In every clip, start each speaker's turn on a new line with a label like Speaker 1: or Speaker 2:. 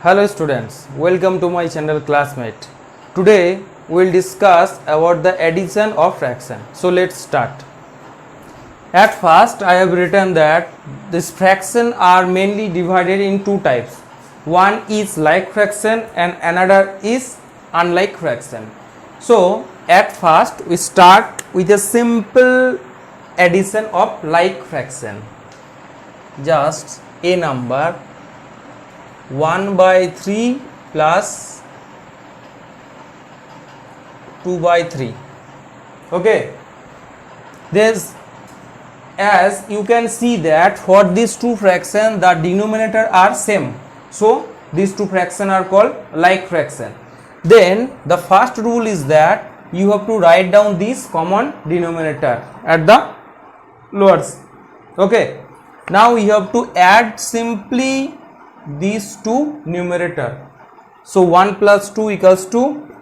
Speaker 1: Hello students, welcome to my channel Classmate. Today we will discuss about the addition of fraction. So let's start. At first I have written that these fractions are mainly divided in two types. One is like fraction and another is unlike fraction. So at first we start with a simple addition of like fraction. Just a number 1 by 3 plus 2 by 3. Okay, this, as you can see that for these two fractions the denominator are same, so these two fractions are called like fraction. Then the first rule is that you have to write down this common denominator at the lowers. Okay, now we have to add simply these two numerator. So 1 plus 2 equals to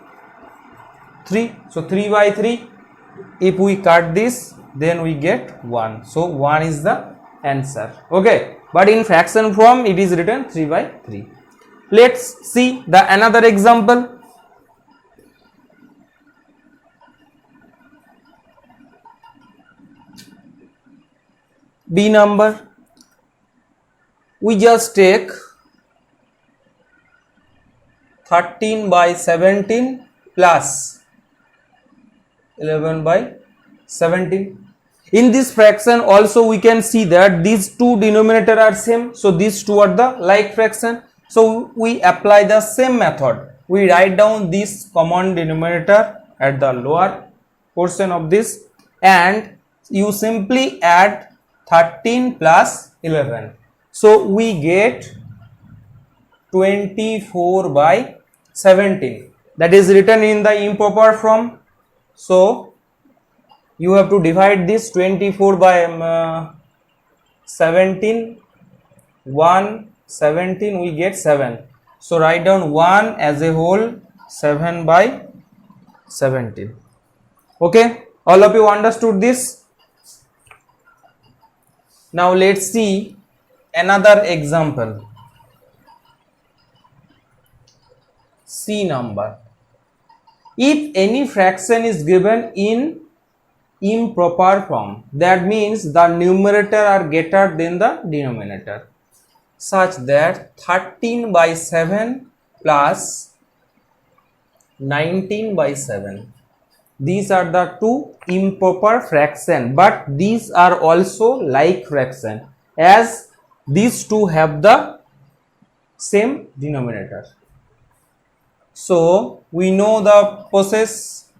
Speaker 1: 3. So 3 by 3. If we cut this, then we get 1. So 1 is the answer. Okay. But in fraction form, it is written 3 by 3. Let's see the another example. B number. We just take 13 by 17 plus 11 by 17. In this fraction also we can see that these two denominator are same, so these two are the like fraction. So we apply the same method. We write down this common denominator at the lower portion of this and you simply add 13 plus 11. So we get 24 by 17, that is written in the improper form. So you have to divide this 24 by 17, 1, 17, we get 7. So write down 1 as a whole, 7 by 17. Okay, all of you understood this? Now let's see another example. C number. If any fraction is given in improper form, that means the numerator are greater than the denominator, such that 13 by 7 plus 19 by 7. These are the two improper fraction, but these are also like fraction as these two have the same denominator. So we know the process.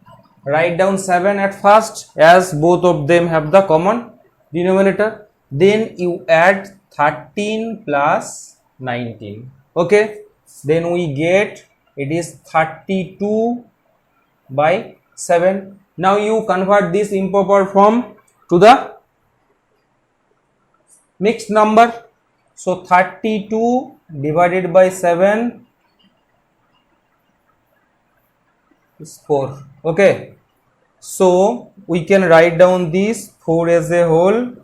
Speaker 1: Write down 7 at first as both of them have the common denominator. Then you add 13 plus 19. Okay. Then we get it is 32 by 7. Now you convert this improper form to the mixed number. So 32 divided by 7 is 4. Okay, so we can write down this 4 as a whole,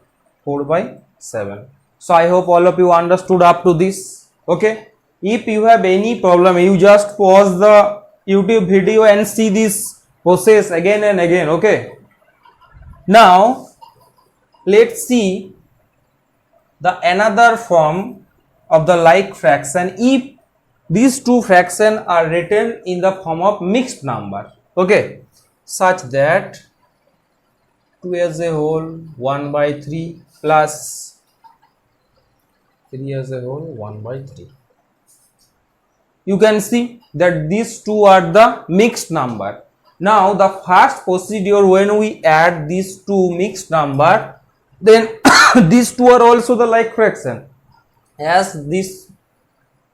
Speaker 1: 4 by 7. So I hope all of you understood up to this. Okay, if you have any problem, you just pause the YouTube video and see this process again and again. Okay, now let's see the another form of the like fraction if these two fractions are written in the form of mixed number. Okay, such that 2 as a whole, 1 by 3 plus 3 as a whole, 1 by 3. You can see that these two are the mixed number. Now the first procedure, when we add these two mixed number, then these two are also the like fraction as these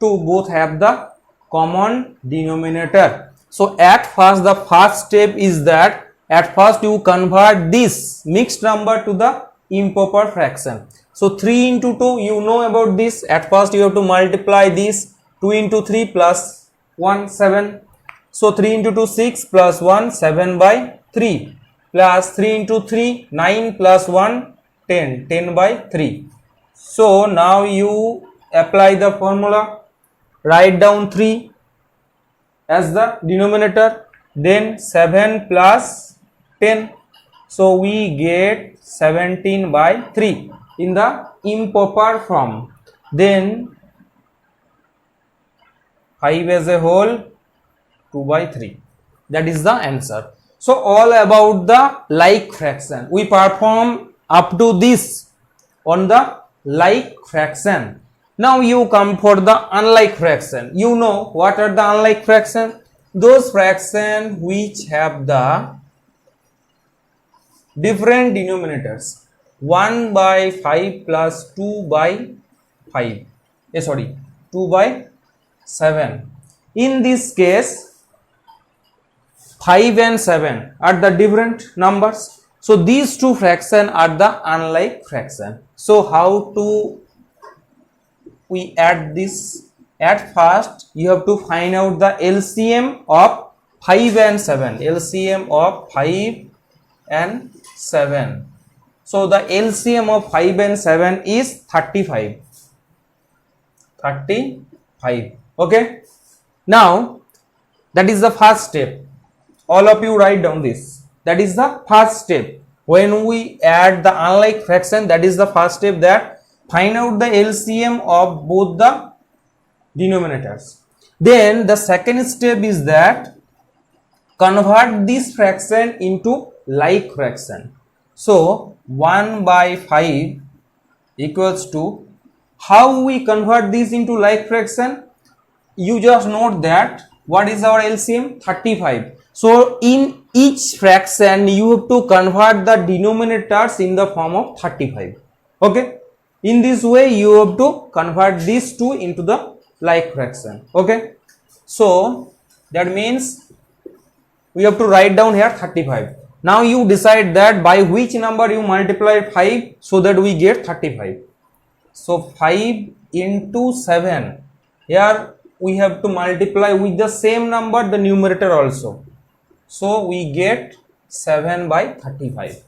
Speaker 1: two both have the common denominator. So at first the first step is that at first you convert this mixed number to the improper fraction. So 3 into 2, you know about this. At first you have to multiply this. 2 into 3 plus 1, 7. So 3 into 2, 6 plus 1, 7 by 3 plus 3 into 3, 9 plus 1, 10, 10 by 3. So now you apply the formula. write down 3 as the denominator, then 7 plus 10, so we get 17 by 3 in the improper form. Then 5 as a whole, 2 by 3, that is the answer. So all about the like fraction, we perform up to this on the like fraction. Now you come for the unlike fraction. You know what are the unlike fraction? Those fraction which have the different denominators. 1 by 5 plus 2 by 5, 2 by 7. In this case 5 and 7 are the different numbers, so these two fraction are the unlike fraction. So how to we add this? At first you have to find out the LCM of 5 and 7. LCM of 5 and 7. So the LCM of 5 and 7 is 35. Okay, now that is the first step. All of you write down this. That is the first step. When we add the unlike fraction, that is the first step, that find out the LCM of both the denominators. Then the second step is that convert this fraction into like fraction. So 1 by 5 equals to, how we convert this into like fraction? You just note that what is our LCM? 35. So in each fraction you have to convert the denominators in the form of 35. Okay, in this way you have to convert these two into the like fraction. Okay, so that means we have to write down here 35. Now you decide that by which number you multiply 5 so that we get 35. So 5 into 7, here we have to multiply with the same number the numerator also, so we get 7 by 35.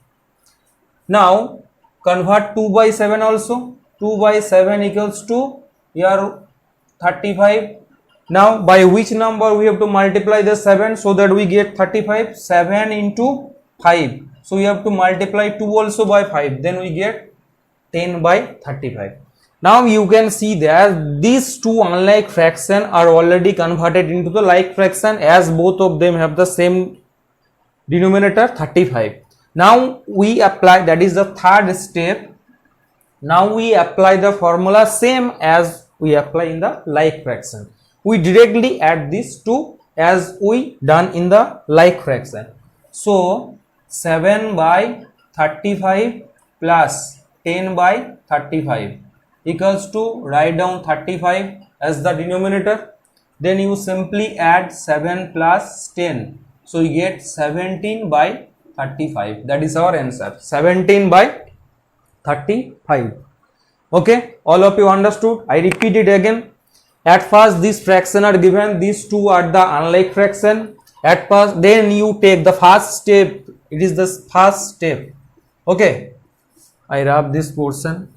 Speaker 1: Now convert 2 by 7 also. 2 by 7 equals to here 35. Now by which number we have to multiply the 7 so that we get 35? 7 into 5, so we have to multiply 2 also by 5, then we get 10 by 35. Now you can see that these two unlike fraction are already converted into the like fraction, as both of them have the same denominator 35. Now we apply, that is the third step. Now we apply the formula same as we apply in the like fraction. We directly add these two as we done in the like fraction. So 7 by 35 plus 10 by 35 equals to, write down 35 as the denominator, then you simply add 7 plus 10, so you get 17 by 35. That is our answer, 17 by 35. Okay, all of you understood? I repeat it again. At first these fraction are given, these two are the unlike fraction. At first, then you take the first step, it is the first step. Okay, I rub this portion.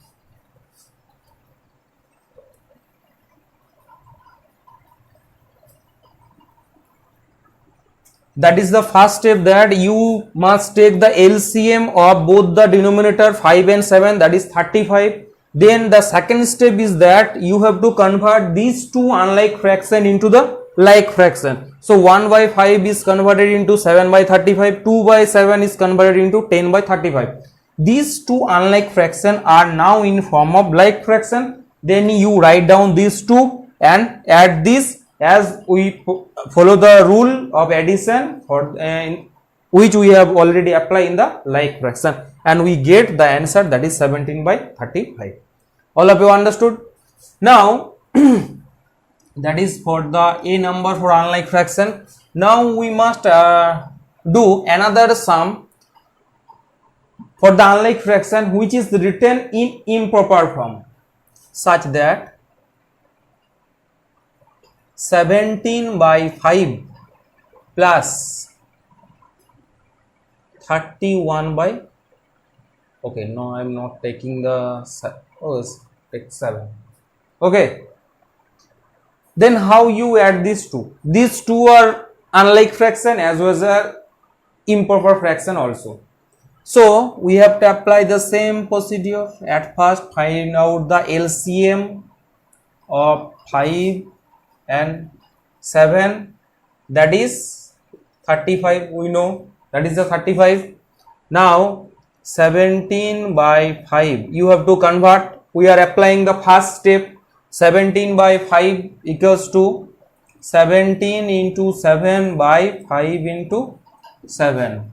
Speaker 1: That is the first step, that you must take the LCM of both the denominator 5 and 7, that is 35. Then the second step is that you have to convert these two unlike fraction into the like fraction. So 1 by 5 is converted into 7 by 35, 2 by 7 is converted into 10 by 35. These two unlike fraction are now in form of like fraction. Then you write down these two and add this, as we follow the rule of addition for which we have already applied in the like fraction, and we get the answer, that is 17 by 35. All of you understood? Now that is for the A number for unlike fraction. Now we must do another sum for the unlike fraction which is written in improper form, such that 17 by 5 plus 31 by, okay, no, I am not taking the, take 7. Okay, Then how you add these two? These two are unlike fraction as well as improper fraction also. So we have to apply the same procedure. At first find out the LCM of 5 and 7, that is 35. We know that is the 35. Now 17 by 5 you have to convert. We are applying the first step. 17 by 5 equals to 17 into 7 by 5 into 7.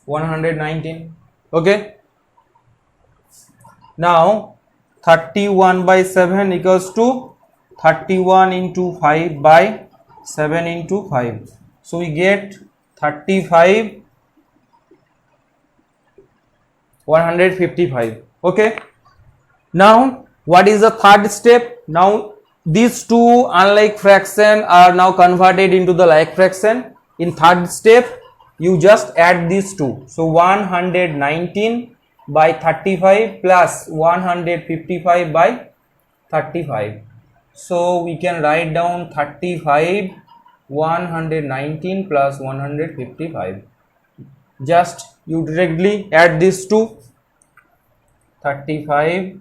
Speaker 1: 119. Okay. Now 31 by 7 equals to 31 into 5 by 7 into 5. So we get 35 155. Okay. Now what is the third step? Now these two unlike fraction are now converted into the like fraction. In third step you just add these two. So 119 by 35 plus 155 by 35. So we can write down 35 119 plus 155. Just you directly add these two. 35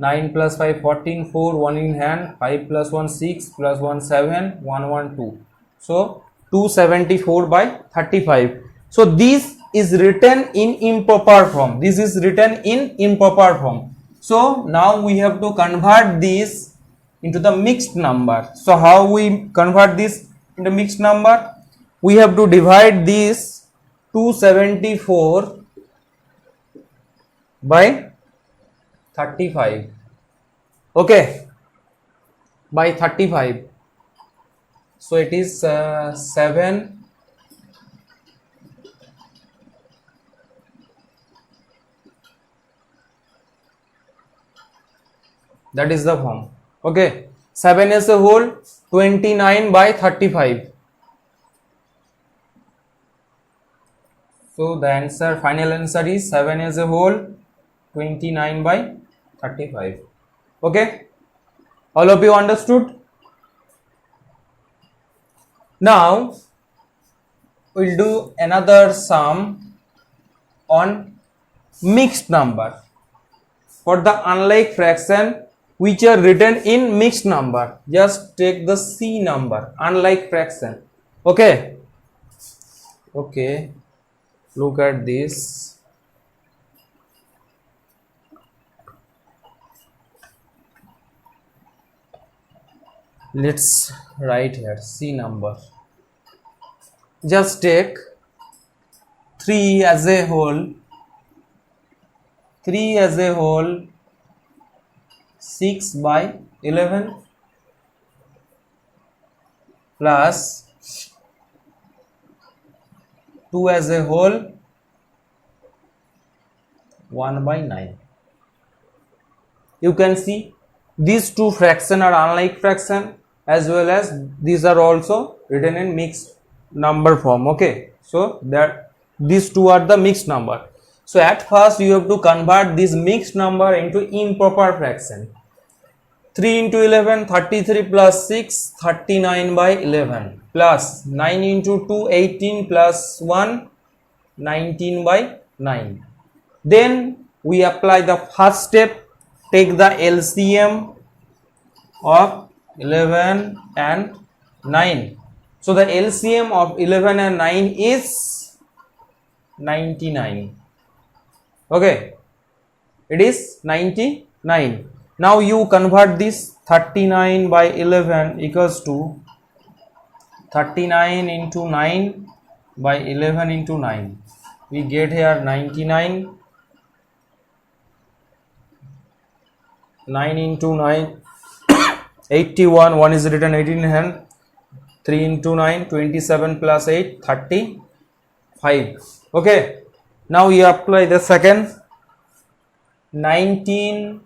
Speaker 1: 9 plus 5 14, 4 1 in hand, 5 plus 1 6 plus 1 7, 1 1 2. So 274 by 35. So this is written in improper form. This is written in improper form. So now we have to convert this into the mixed number. So how we convert this into mixed number? We have to divide this 274 by 35. Okay, by 35. So it is 7 that is the form. Okay, 7 as a whole 29 by 35. So the answer, final answer is 7 as a whole 29 by 35. Okay, all of you understood? Now we'll do another sum on mixed number for the unlike fraction which are written in mixed number. Just take the C number, unlike fraction. Okay, okay, look at this. Let's write here C number. Just take 3 as a whole, 3 as a whole 6 by 11 plus 2 as a whole 1 by 9. You can see these two fractions are unlike fraction, as well as these are also written in mixed number form. Okay, so that these two are the mixed number. So at first you have to convert this mixed number into improper fraction. 3 into 11 33 plus 6 39 by 11 plus 9 into 2 18 plus 1 19 by 9. Then we apply the first step. Take the LCM of 11 and 9. So the LCM of 11 and 9 is 99. Okay, it is 99. Now you convert this. 39 by 11 equals to 39 into 9 by 11 into 9. We get here 99. 9 into 9 81. 1 is written 18 in hand. 3 into 9 27 plus 8 35. Okay, now we apply the second. 19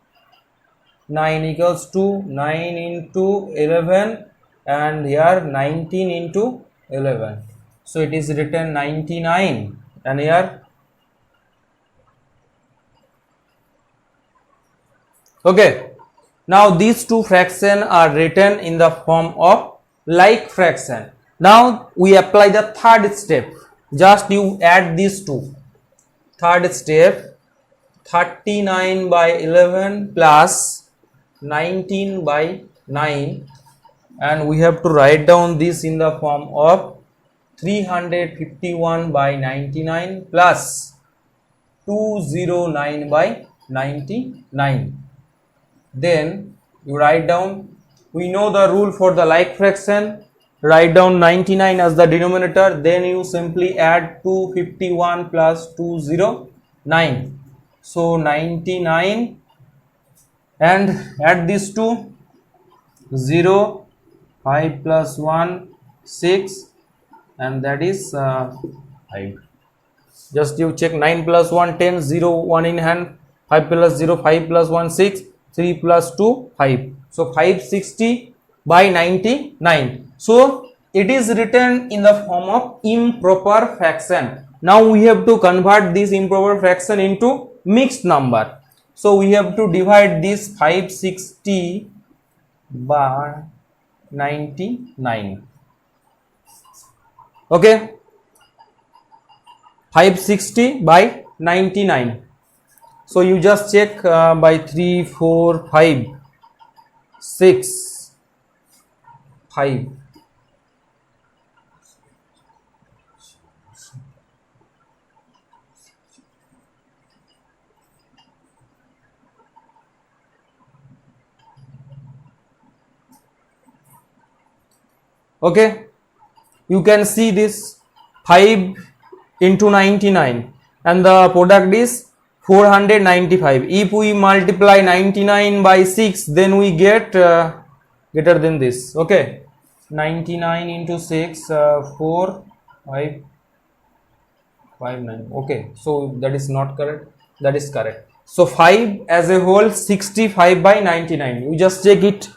Speaker 1: 9 equals to 9 into 11 and here 19 into 11. So it is written 99 and here Okay. Now these two fractions are written in the form of like fraction. Now we apply the third step. Just you add these two. Third step, 39 by 11 plus 19 by 9, and we have to write down this in the form of 351 by 99 plus 209 by 99. Then you write down, we know the rule for the like fraction, write down 99 as the denominator, then you simply add 251 plus 209. So 99, and add these two, 0, 5 plus 1, 6, and that is 5. Just you check, 9 plus 1, 10, 0, 1 in hand, 5 plus 0, 5 plus 1, 6, 3 plus 2, 5. So 560 by 99. So it is written in the form of improper fraction. Now we have to convert this improper fraction into mixed number. So we have to divide this 560 by 99. Okay, 560 by 99. So you just check by 3, 4, 5, 6, 5. Okay, you can see this 5 into 99 and the product is 495. If we multiply 99 by 6, then we get greater than this. Okay, 99 into 6, 4, 5, 5, 9. Okay, so that is not correct, that is correct. So 5 as a whole, 65 by 99. You just check it.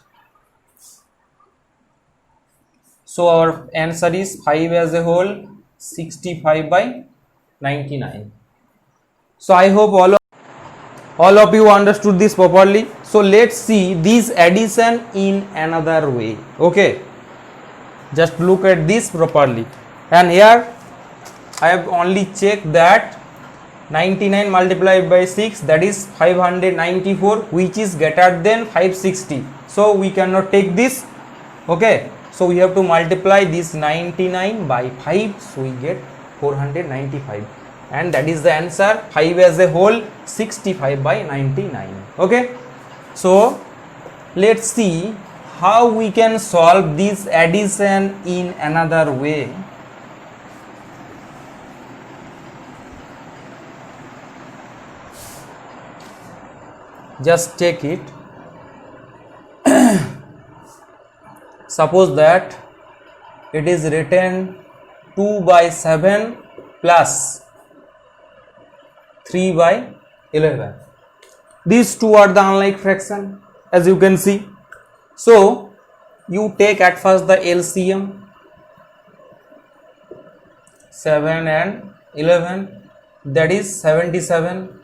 Speaker 1: So our answer is 5 as a whole, 65 by 99. So I hope all of you understood this properly. So let's see this addition in another way. Okay, just look at this properly. And here I have only checked that 99 multiplied by 6, that is 594, which is greater than 560. So we cannot take this. Okay, so we have to multiply this 99 by 5, so we get 495, and that is the answer, 5 as a whole, 65 by 99. Okay, so let's see how we can solve this addition in another way. Just take it. Suppose that it is written 2 by 7 plus 3 by 11. These two are the unlike fraction, as you can see. So you take at first the LCM, 7 and 11, that is 77.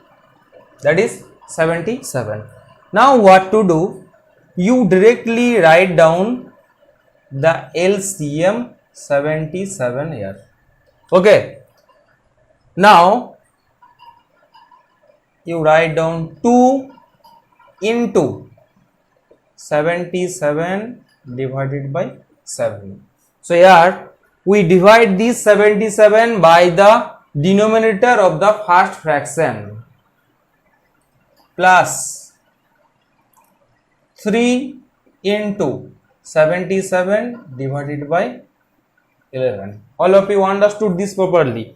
Speaker 1: That is 77. Now what to do? You directly write down the LCM 77 here. Okay, now you write down 2 into 77 divided by 7. So here we divide this 77 by the denominator of the first fraction plus 3 into 77 divided by 11. All of you understood this properly.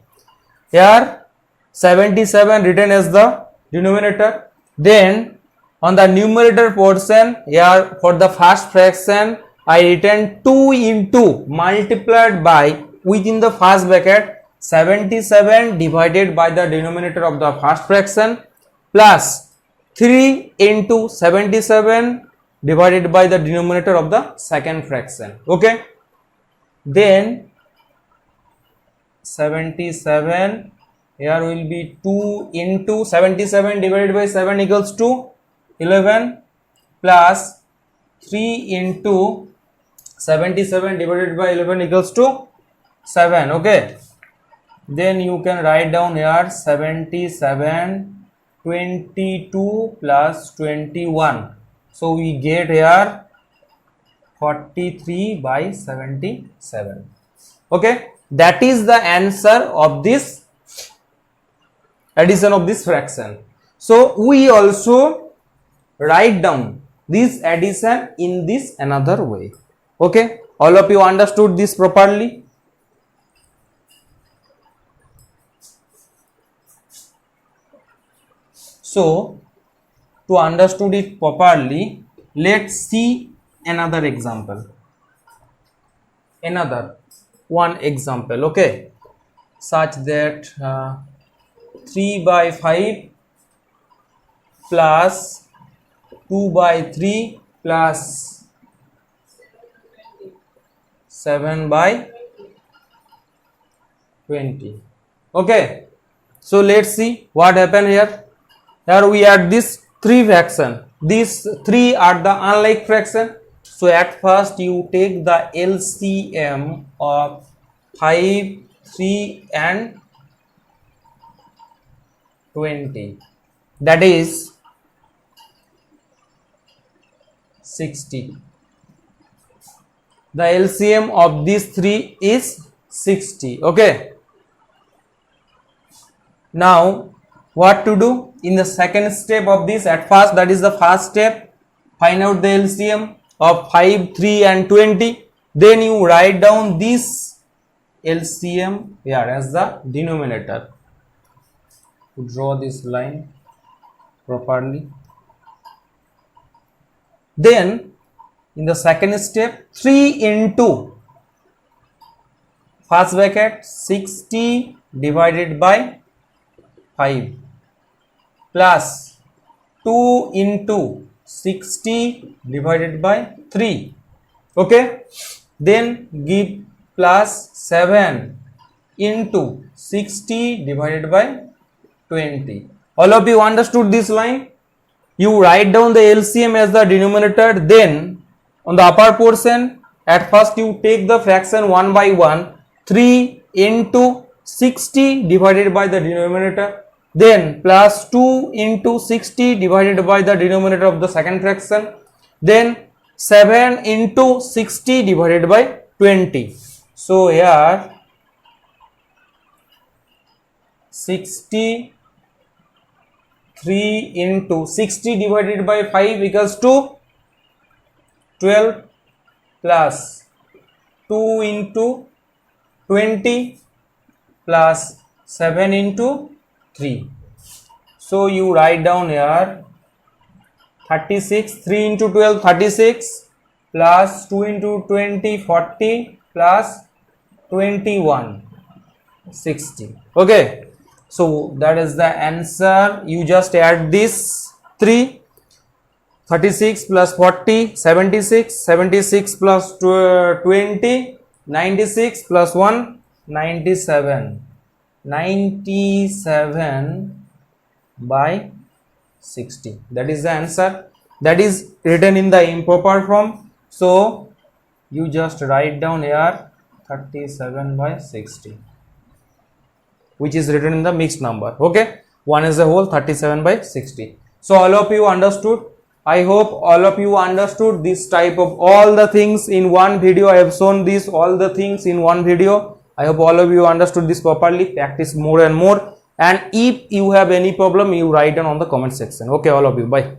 Speaker 1: Here 77 written as the denominator, then on the numerator portion, here for the first fraction I written 2 into multiplied by, within the first bracket, 77 divided by the denominator of the first fraction plus 3 into 77 divided by the denominator of the second fraction. Okay, then 77, here will be 2 into 77 divided by 7 equals to 11 plus 3 into 77 divided by 11 equals to 7. Okay, then you can write down here 77, 22 plus 21. So we get here 43 by 77. Okay, that is the answer of this addition of this fraction. So we also write down this addition in this another way. Okay, all of you understood this properly? So to understood it properly, let's see another example. Another one example, okay, such that 3 by 5 plus 2 by 3 plus 7 by 20. Okay, so let's see what happened here. Here we add this 3 fraction. These 3 are the unlike fraction. So at first you take the LCM of 5, 3 and 20. That is 60. The LCM of these 3 is 60. Okay. Now what to do in the second step of this? At first, that is the first step, find out the LCM of 5, 3 and 20. Then you write down this LCM here as the denominator. To draw this line properly. Then in the second step, 3 into first bracket 60 divided by 5 plus 2 into 60 divided by 3. Okay, then give plus 7 into 60 divided by 20. All of you understood this line? You write down the LCM as the denominator, then on the upper portion, at first you take the fraction one by one, 3 into 60 divided by the denominator, then plus 2 into 60 divided by the denominator of the second fraction, then 7 into 60 divided by 20. So here 63 into 60 divided by 5 equals to 12 plus 2 into 20 plus 7 into 3. So you write down here 36, 3 into 12 36 plus 2 into 20 40 plus 21 60. Okay, so that is the answer. You just add this 3, 36 plus 40 76, 76 plus 20 96 plus 1 97, 97 by 60. That is the answer. That is written in the improper form. So you just write down here 37 by 60, which is written in the mixed number. Okay, 1 as a whole, 37 by 60. So all of you understood. I hope all of you understood this type of all the things in one video. I have shown this all the things in one video. I hope all of you understood this properly. Practice more and more. And if you have any problem, you write down on the comment section. Okay, all of you. Bye.